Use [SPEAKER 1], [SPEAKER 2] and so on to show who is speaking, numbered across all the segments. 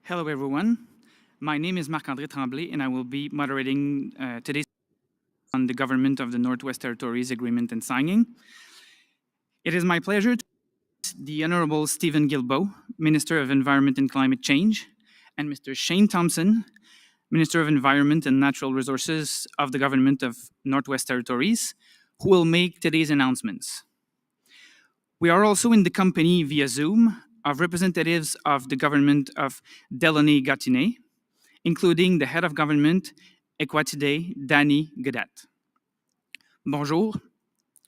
[SPEAKER 1] Hello, everyone. My name is Marc-André Tremblay, and I will be moderating today's on the Government of the Northwest Territories Agreement and Signing. It is my pleasure to introduce the Honorable Stephen Guilbeault, Minister of Environment and Climate Change, and Mr. Shane Thompson, Minister of Environment and Natural Resources of the Government of Northwest Territories, who will make today's announcements. We are also in the company via Zoom of representatives of the government of Delaunay-Gatineau, including the head of government, Equatiday, Danny Gaudette. Bonjour,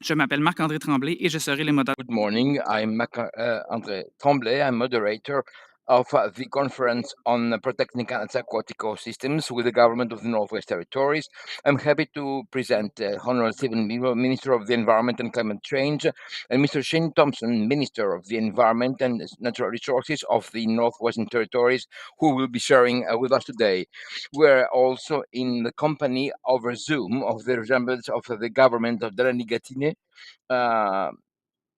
[SPEAKER 1] je m'appelle Marc-André Tremblay et je serai le modérateur.
[SPEAKER 2] Good morning. I'm Marc-André Tremblay. I'm moderator of the conference on protecting Canada's aquatic ecosystems with the government of the Northwest Territories. I'm happy to present Honorable Stephen Guilbeault, Minister of the Environment and Climate Change, and Mr. Shane Thompson, Minister of the Environment and Natural Resources of the Northwestern Territories, who will be sharing with us today. We're also in the company over Zoom of the representatives of the government of Delaunay-Gatineau,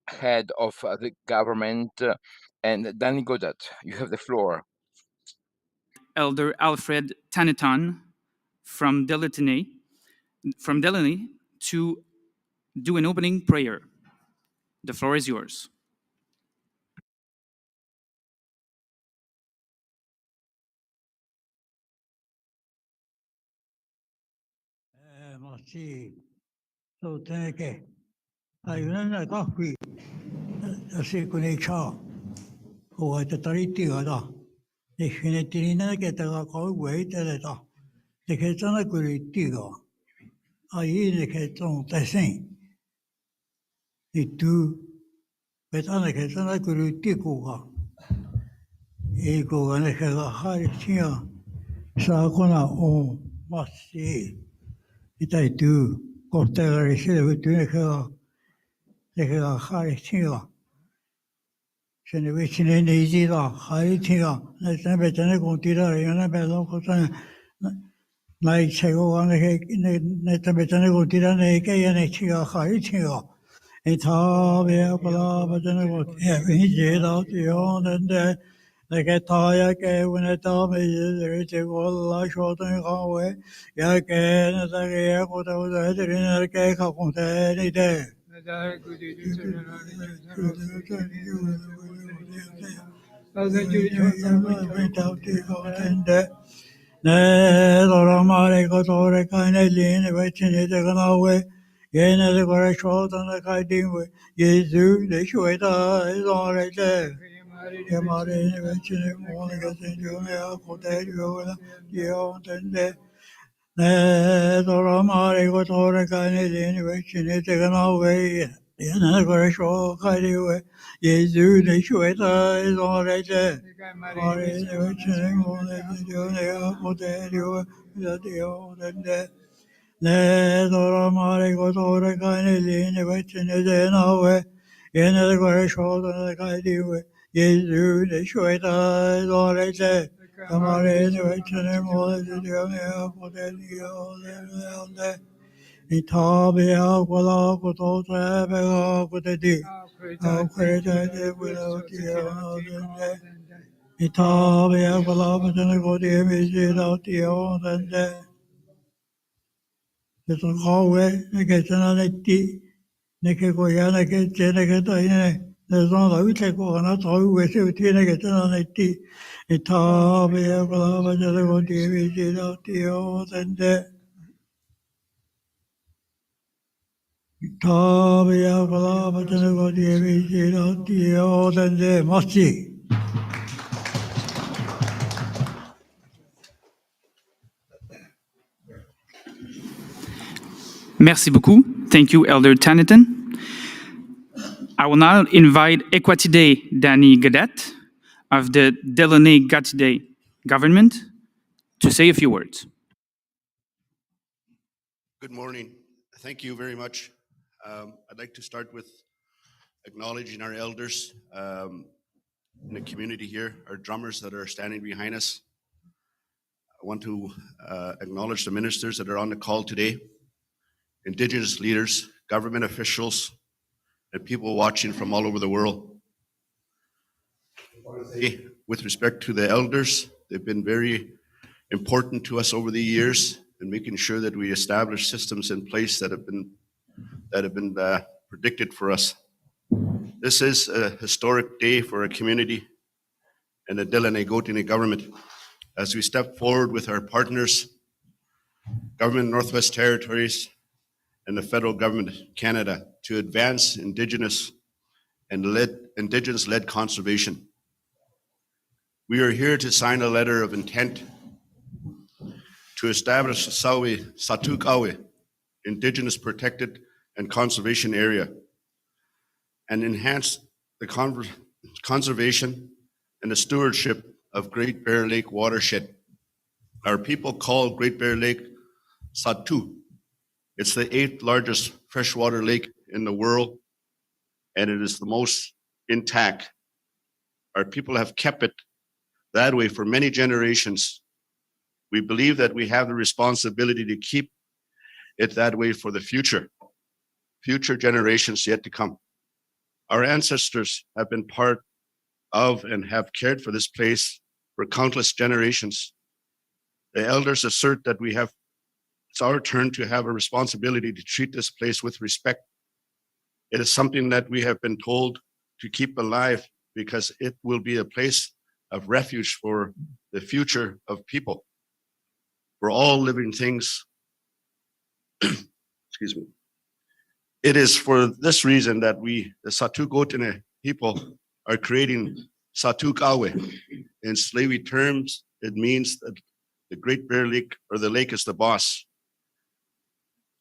[SPEAKER 2] head of the government, and Danny Gaudette. You have the floor.
[SPEAKER 1] Elder Alfred Taneton from Delaunay to do an opening prayer. The floor is yours.
[SPEAKER 3] Merci. So thank you. Ayunan na kafi. Asi kunecha. Huwa tatariti gada. Definitely na ketaga kau wait eleta. Deketana kuritiga. Ayi deketong tasin. Itu betana ketana kuritiga. Ego gane kega hari tia. Sakona o masi. Itai tu. Kortega resile vitu nekega hari tia. Se ne vicine ne izida hari tia. Ne tembe tene kontira yana belo kotane. Nai chego gane ne tembe tene kontira ne ke yana tia hari tia. Eta be pala batene kontira. Vinje da tio nende. Neke taya ke uneta me yere gola shoten kawe ya ke na tage ya kota uda hedrin ke ka konte ni de ne dora mare ko tore kaine lin vechine de ganawe ye ne de gore shoten ka dinwe yesu de shoita izore de Yamare vecine monica sengione a coterio io tende ne doramare gotore cane dini vecine te ganove yana gore sho kariwe Yesu ne shueta izorete mare vecine monica sengione a coterio io tende ne doramare gotore cane dini vecine te ganove yana gore sho kariwe Yesu ne shueta izorete Amare ne vecine monica sengione a coterio leonde Itabe aquala koto trebe akutedi akwete without the Itabe aquala patene kodi emisi without the onde Ito kawe ne ketana netti ne ke koya ne ke chene ke taine ne zon la uche ko ana tau wese uti ne ketana netti Itabe aquala patene kodi emisi without the onde Tabia palabra tengo dievicino Dio tende mosti.
[SPEAKER 1] Merci beaucoup. Thank you, Elder Taneton. I will now invite Equatiday Danny Gaudette of the Delaunay-Gatineau government to say a few words.
[SPEAKER 4] Good morning. Thank you very much. I'd like to start with acknowledging our elders in the community here, our drummers that are standing behind us. I want to acknowledge the ministers that are on the call today, Indigenous leaders, government officials, and people watching from all over the world. With respect to the elders, They've been very important to us over the years in making sure that we establish systems in place that have been predicted for us. This is a historic day for our community and the Dillon-Agotini government as we step forward with our partners, Government of Northwest Territories and the federal government of Canada to advance Indigenous and Indigenous-led conservation. We are here to sign a letter of intent to establish the Satu'kawe Indigenous Protected and Conservation Area and enhance the conservation and the stewardship of Great Bear Lake watershed. Our people call Great Bear Lake Satu. It's the 8th largest freshwater lake in the world, and it is the most intact. Our people have kept it that way for many generations. We believe that we have the responsibility to keep it that way for the future generations yet to come. Our ancestors have been part of and have cared for this place for countless generations. The elders assert that it's our turn to have a responsibility to treat this place with respect. It is something that we have been told to keep alive because it will be a place of refuge for the future of people, for all living things. Excuse me. It is for this reason that we, the Satu'kawe people, are creating Satu'kawe. In Slavi terms, it means that the Great Bear Lake, or the lake, is the boss.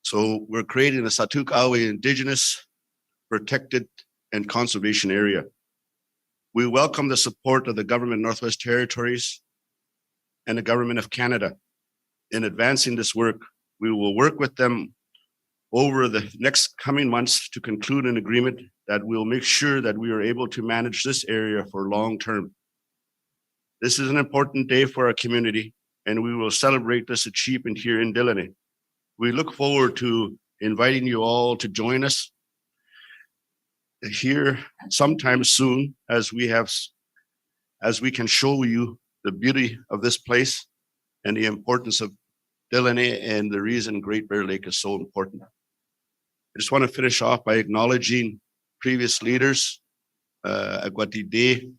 [SPEAKER 4] So we're creating a Satu'kawe Indigenous, Protected, and Conservation Area. We welcome the support of the Government of Northwest Territories and the Government of Canada in advancing this work. We will work with them over the next coming months to conclude an agreement that will make sure that we are able to manage this area for long term. This is an important day for our community, and we will celebrate this achievement here in Dillon. We look forward to inviting you all to join us here sometime soon as we can show you the beauty of this place and the importance of Dillon and the reason Great Bear Lake is so important. I just want to finish off by acknowledging previous leaders, Aguatide,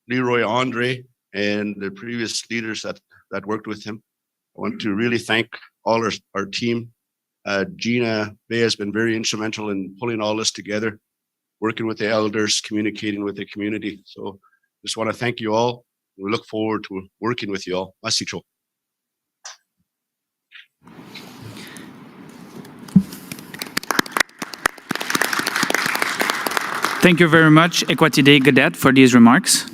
[SPEAKER 4] Leroy Andre, and the previous leaders that worked with him. I want to really thank all our team. Gina Bay has been very instrumental in pulling all this together, working with the elders, communicating with the community. So just want to thank you all. We look forward to working with you all. Masicho.
[SPEAKER 1] Thank you very much, Equatide Gadet, for these remarks.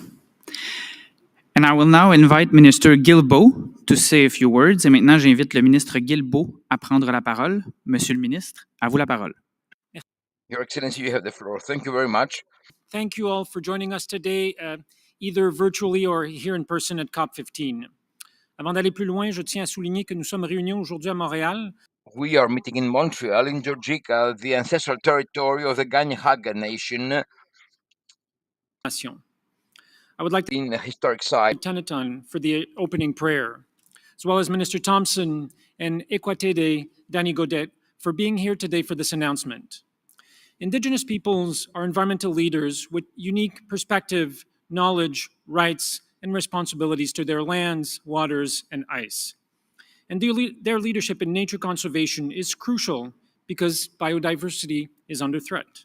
[SPEAKER 1] And I will now invite Minister Guilbeault to say a few words. Et maintenant, j'invite le ministre Guilbeault à prendre la parole. Monsieur le ministre, à vous la parole.
[SPEAKER 2] Your Excellency, you have the floor. Thank you very much.
[SPEAKER 5] Thank you all for joining us today, either virtually or here in person at COP15. Avant d'aller plus loin, je tiens à souligner que nous sommes réunis aujourd'hui à Montréal.
[SPEAKER 2] We are meeting in Montreal, in Georgia, the ancestral territory of the Ganyahaga Nation.
[SPEAKER 5] I would like to
[SPEAKER 2] in the historic site.
[SPEAKER 5] Teneton for the opening prayer, as well as Minister Thompson and Equatide Danny Godet for being here today for this announcement. Indigenous peoples are environmental leaders with unique perspective, knowledge, rights, and responsibilities to their lands, waters, and ice. And their leadership in nature conservation is crucial because biodiversity is under threat.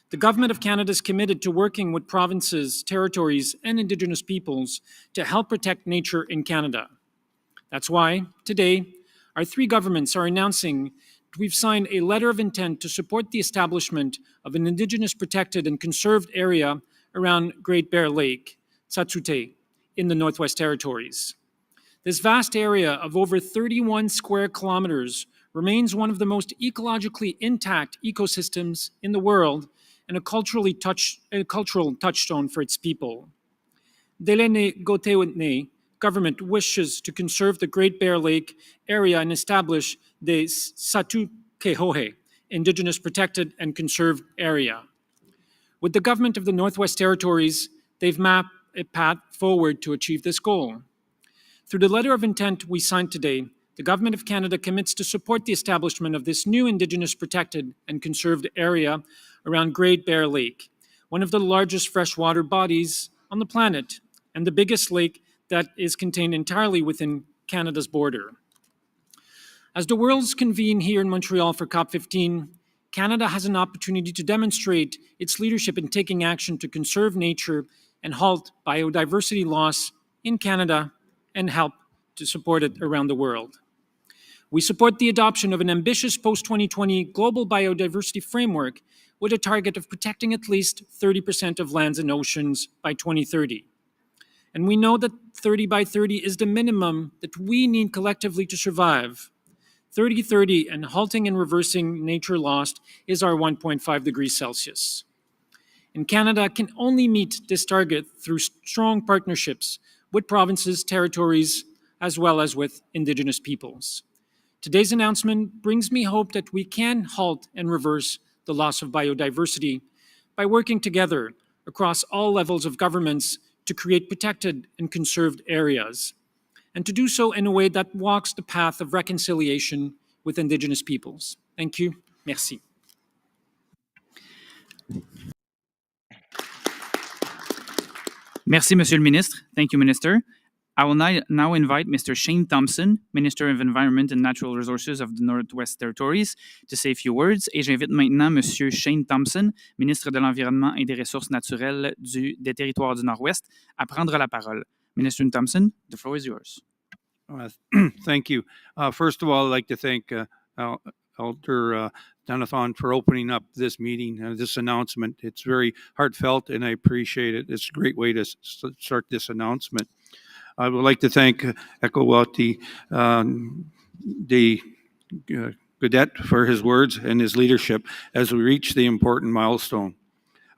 [SPEAKER 5] The Government of Canada is committed to working with provinces, territories, and Indigenous peoples to help protect nature in Canada. That's why, today, our three governments are announcing that we've signed a letter of intent to support the establishment of an Indigenous protected and conserved area around Great Bear Lake, Satsute, in the Northwest Territories. This vast area of over 31 square kilometers remains one of the most ecologically intact ecosystems in the world and a cultural touchstone for its people. Délène-Gauthier government wishes to conserve the Great Bear Lake area and establish the Satu'kehohe Indigenous Protected and Conserved Area. With the government of the Northwest Territories, they've mapped a path forward to achieve this goal. Through the letter of intent we signed today, the Government of Canada commits to support the establishment of this new Indigenous protected and conserved area around Great Bear Lake, one of the largest freshwater bodies on the planet and the biggest lake that is contained entirely within Canada's border. As the world's convene here in Montreal for COP15, Canada has an opportunity to demonstrate its leadership in taking action to conserve nature and halt biodiversity loss in Canada and help to support it around the world. We support the adoption of an ambitious post-2020 global biodiversity framework with a target of protecting at least 30% of lands and oceans by 2030. And we know that 30 by 30 is the minimum that we need collectively to survive. 30-30 and halting and reversing nature loss is our 1.5 degrees Celsius. And Canada can only meet this target through strong partnerships with provinces, territories, as well as with Indigenous peoples. Today's announcement brings me hope that we can halt and reverse the loss of biodiversity by working together across all levels of governments to create protected and conserved areas, and to do so in a way that walks the path of reconciliation with Indigenous peoples. Thank you. Merci.
[SPEAKER 1] Merci, Monsieur le Ministre. Thank you, Minister. I will now invite Mr. Shane Thompson, Minister of Environment and Natural Resources of the Northwest Territories, to say a few words. Et j'invite maintenant Monsieur Shane Thompson, Ministre de l'Environnement et des Ressources naturelles des Territoires du Nord-Ouest, à prendre la parole. Minister Thompson, the floor is yours.
[SPEAKER 6] Thank you. First of all, I'd like to thank Elder Donathon for opening up this meeting, this announcement. It's very heartfelt, and I appreciate it. It's a great way to start this announcement. I would like to thank GNWT Gaudette for his words and his leadership as we reach the important milestone.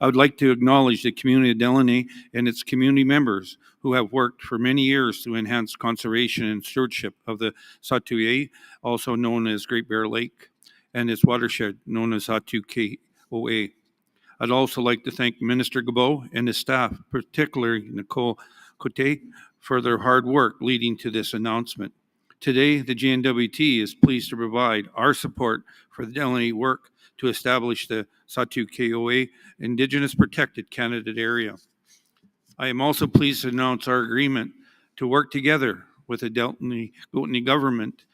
[SPEAKER 6] I would like to acknowledge the community of Delaney and its community members who have worked for many years to enhance conservation and stewardship of the Satu'e, also known as Great Bear Lake, and its watershed, known as Satu-KOA. I'd also like to thank Minister Guilbeault and his staff, particularly Nicole Cote, for their hard work leading to this announcement. Today, the GNWT is pleased to provide our support for the Delaney work to establish the Satu-KOA Indigenous Protected Candidate Area. I am also pleased to announce our agreement to work together with the Delaney government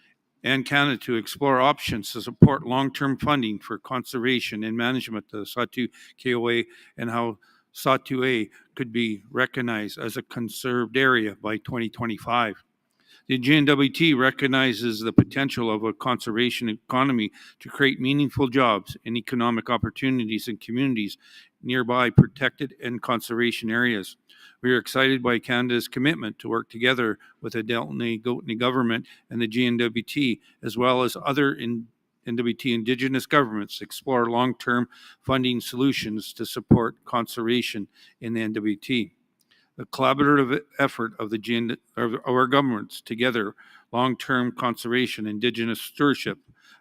[SPEAKER 6] and Canada to explore options to support long-term funding for conservation and management of the Satu-KOA and how Satu'e could be recognized as a conserved area by 2025. The GNWT recognizes the potential of a conservation economy to create meaningful jobs and economic opportunities in communities nearby protected and conservation areas. We are excited by Canada's commitment to work together with the Delaney government and the GNWT, as well as other NWT Indigenous governments, to explore long-term funding solutions to support conservation in the NWT. The collaborative effort of our governments together, long-term conservation, Indigenous stewardship,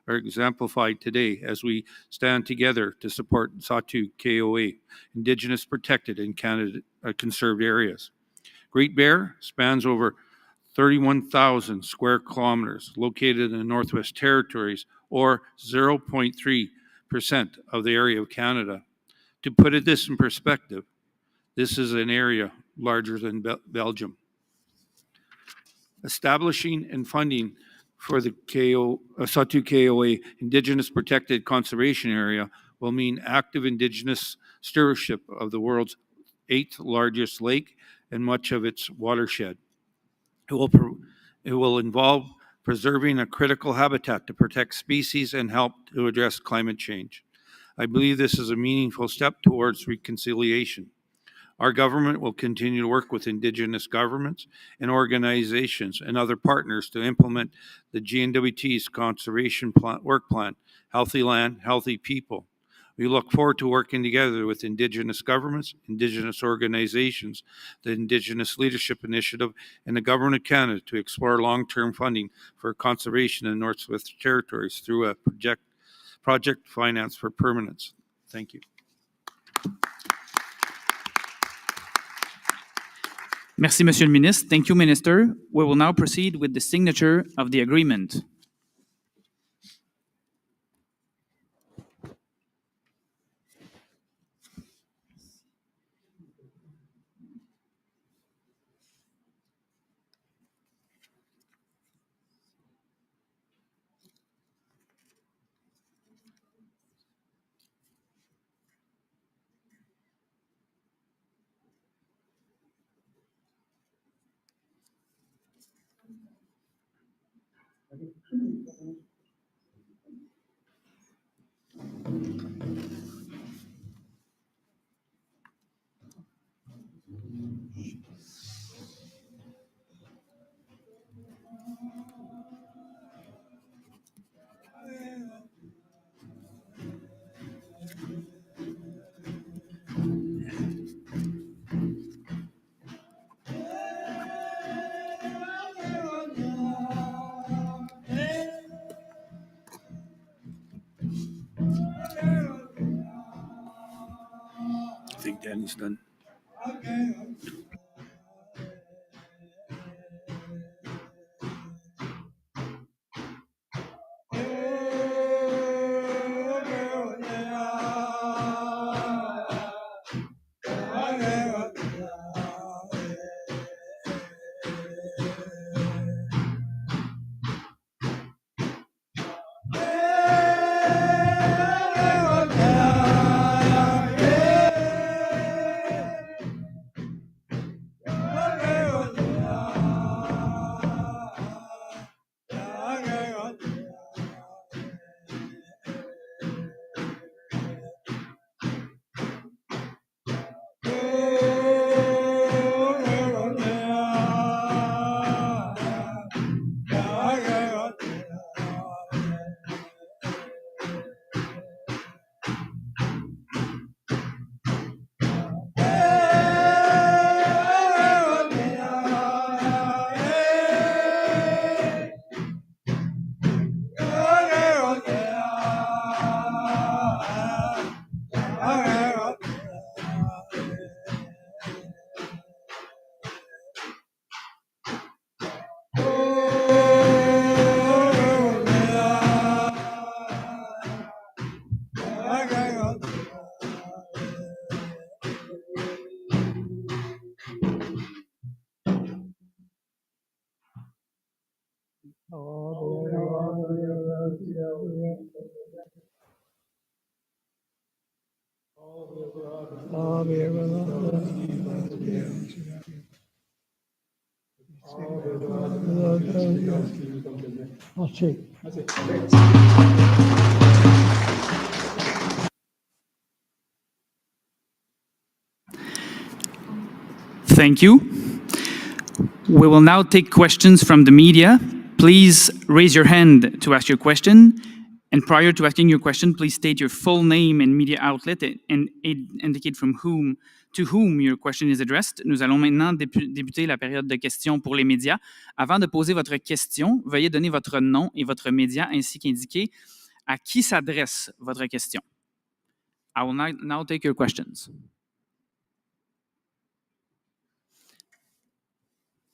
[SPEAKER 6] are exemplified today as we stand together to support Satu-KOA, Indigenous protected and Canada conserved areas. Great Bear spans over 31,000 square kilometers, located in the Northwest Territories, or 0.3% of the area of Canada. To put this in perspective, this is an area larger than Belgium. Establishing and funding for the Satu-KOA Indigenous Protected Conservation Area will mean active Indigenous stewardship of the world's 8th largest lake and much of its watershed. It will involve preserving a critical habitat to protect species and help to address climate change. I believe this is a meaningful step towards reconciliation. Our government will continue to work with Indigenous governments and organizations and other partners to implement the GNWT's conservation work plan, Healthy Land, Healthy People. We look forward to working together with Indigenous governments, Indigenous organizations, the Indigenous Leadership Initiative, and the Government of Canada to explore long-term funding for conservation in the Northwest Territories through a project finance for permanence. Thank you.
[SPEAKER 1] Merci, Monsieur le Ministre. Thank you, Minister. We will now proceed with the signature of the agreement.
[SPEAKER 6] I think Danny's done.
[SPEAKER 1] Thank you. We will now take questions from the media. Please raise your hand to ask your question. And prior to asking your question, please state your full name and media outlet and indicate to whom your question is addressed. Nous allons maintenant débuter la période de questions pour les médias. Avant de poser votre question, veuillez donner votre nom et votre média ainsi qu'indiquer à qui s'adresse votre question. I will now take your questions.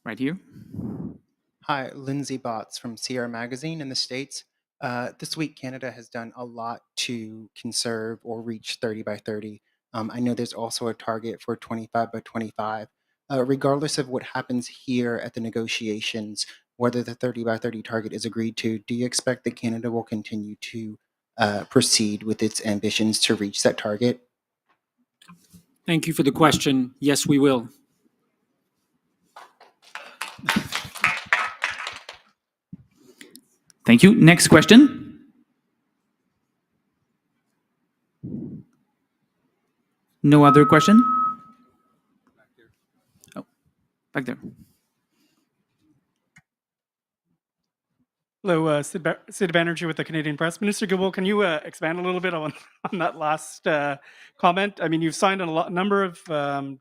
[SPEAKER 1] Right here.
[SPEAKER 7] Hi, Lindsay Botts from Sierra Magazine in the States. This week, Canada has done a lot to conserve or reach 30 by 30. I know there's also a target for 25 by 25. Regardless of what happens here at the negotiations, whether the 30 by 30 target is agreed to, do you expect that Canada will continue to proceed with its ambitions to reach that target?
[SPEAKER 5] Thank you for the question. Yes, we will.
[SPEAKER 1] Thank you. Next question. No other question? Oh, back there.
[SPEAKER 8] Hello, Sid Banerjee with the Canadian Press. Minister Goodwill, can you expand a little bit on that last comment? I mean, you've signed a number of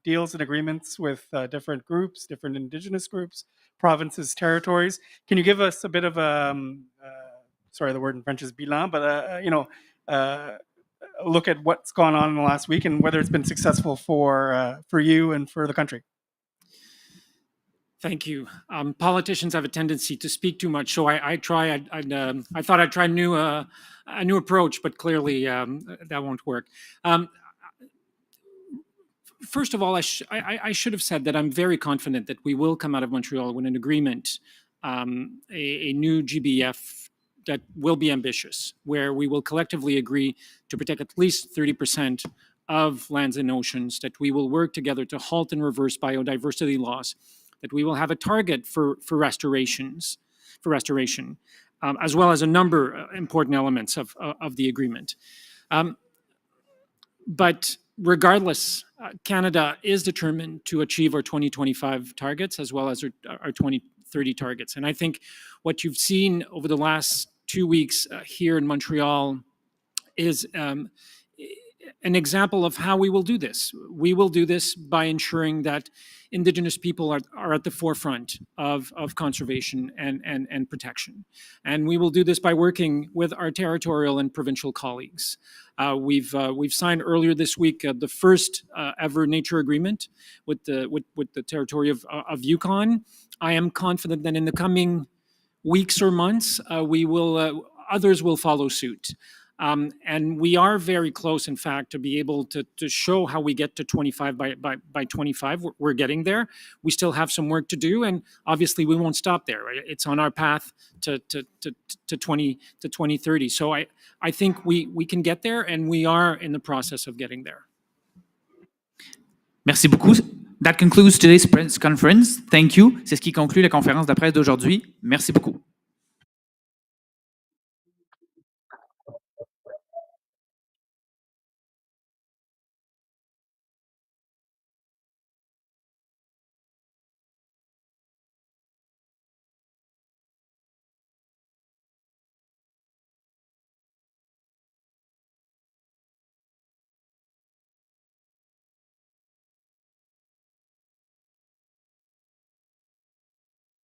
[SPEAKER 8] deals and agreements with different groups, different Indigenous groups, provinces, territories. Can you give us a bit of sorry, the word in French is bilan, but a look at what's gone on in the last week and whether it's been successful for you and for the country?
[SPEAKER 5] Thank you. Politicians have a tendency to speak too much, so I thought I'd try a new approach, but clearly that won't work. First of all, I should have said that I'm very confident that we will come out of Montreal with an agreement, a new GBF that will be ambitious, where we will collectively agree to protect at least 30% of lands and oceans, that we will work together to halt and reverse biodiversity loss, that we will have a target for restoration, as well as a number of important elements of the agreement. But regardless, Canada is determined to achieve our 2025 targets as well as our 2030 targets. And I think what you've seen over the last 2 weeks here in Montreal is an example of how we will do this. We will do this by ensuring that Indigenous people are at the forefront of conservation and protection. And we will do this by working with our territorial and provincial colleagues. We've signed earlier this week the first ever nature agreement with the territory of Yukon. I am confident that in the coming weeks or months, others will follow suit. And we are very close, in fact, to be able to show how we get to 25 by 25. We're getting there. We still have some work to do, and obviously we won't stop there. Right? It's on our path to 2030. So I think we can get there, and we are in the process of getting there.
[SPEAKER 1] Merci beaucoup. That concludes today's press conference. Thank you. C'est ce qui conclut la conférence de presse d'aujourd'hui. Merci beaucoup.